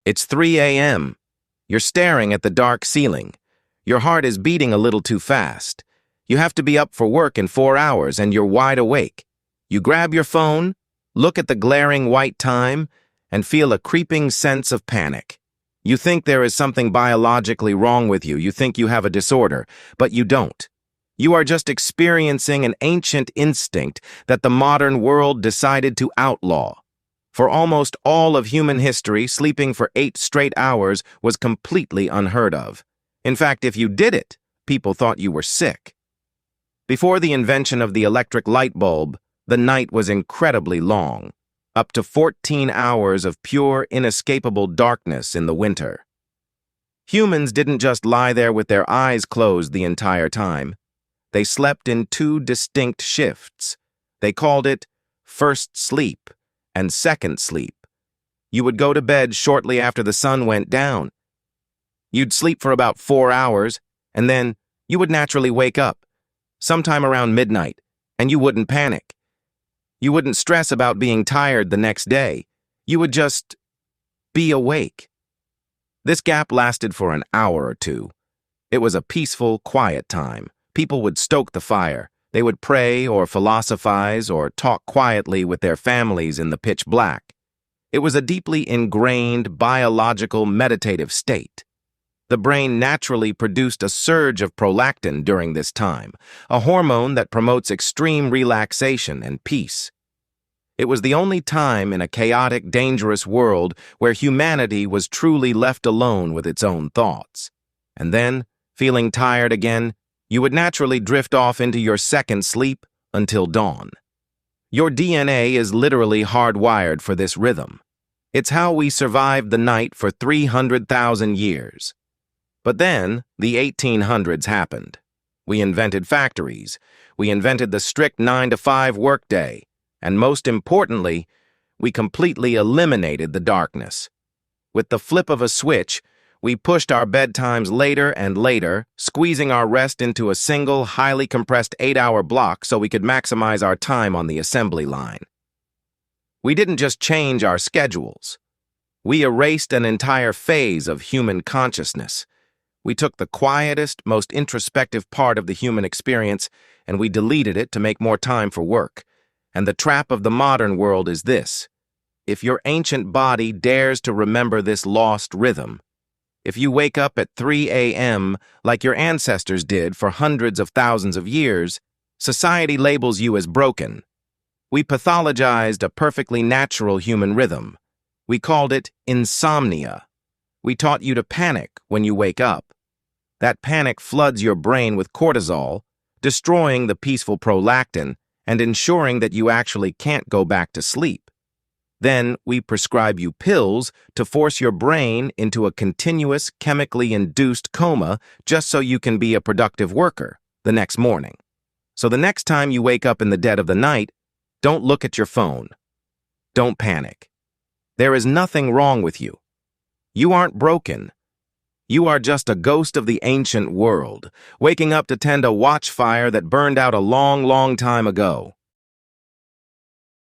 It's 3 a.m. You're staring at the dark ceiling. Your heart is beating a little too fast. You have to be up for work in 4 hours and you're wide awake. You grab your phone, look at the glaring white time, and feel a creeping sense of panic. You think there is something biologically wrong with you. You think you have a disorder, but you don't. You are just experiencing an ancient instinct that the modern world decided to outlaw. For almost all of human history, sleeping for 8 straight hours was completely unheard of. In fact, if you did it, people thought you were sick. Before the invention of the electric light bulb, the night was incredibly long, up to 14 hours of pure, inescapable darkness in the winter. Humans didn't just lie there with their eyes closed the entire time. They slept in 2 distinct shifts. They called it first sleep and second sleep. You would go to bed shortly after the sun went down. You'd sleep for about 4 hours, and then you would naturally wake up, sometime around midnight, and you wouldn't panic. You wouldn't stress about being tired the next day. You would just be awake. This gap lasted for an hour or two. It was a peaceful, quiet time. People would stoke the fire. They would pray or philosophize or talk quietly with their families in the pitch black. It was a deeply ingrained, biological, meditative state. The brain naturally produced a surge of prolactin during this time, a hormone that promotes extreme relaxation and peace. It was the only time in a chaotic, dangerous world where humanity was truly left alone with its own thoughts. And then, feeling tired again, you would naturally drift off into your second sleep until dawn. Your DNA is literally hardwired for this rhythm. It's how we survived the night for 300,000 years. But then, the 1800s happened. We invented factories. We invented the strict 9-to-5 workday. And most importantly, we completely eliminated the darkness. With the flip of a switch, we pushed our bedtimes later and later, squeezing our rest into a single, highly compressed 8-hour block so we could maximize our time on the assembly line. We didn't just change our schedules. We erased an entire phase of human consciousness. We took the quietest, most introspective part of the human experience and we deleted it to make more time for work. And the trap of the modern world is this: if your ancient body dares to remember this lost rhythm, if you wake up at 3 a.m. like your ancestors did for hundreds of thousands of years, society labels you as broken. We pathologized a perfectly natural human rhythm. We called it insomnia. We taught you to panic when you wake up. That panic floods your brain with cortisol, destroying the peaceful prolactin and ensuring that you actually can't go back to sleep. Then we prescribe you pills to force your brain into a continuous chemically induced coma just so you can be a productive worker the next morning. So the next time you wake up in the dead of the night, don't look at your phone. Don't panic. There is nothing wrong with you. You aren't broken. You are just a ghost of the ancient world, waking up to tend a watchfire that burned out a long, long time ago.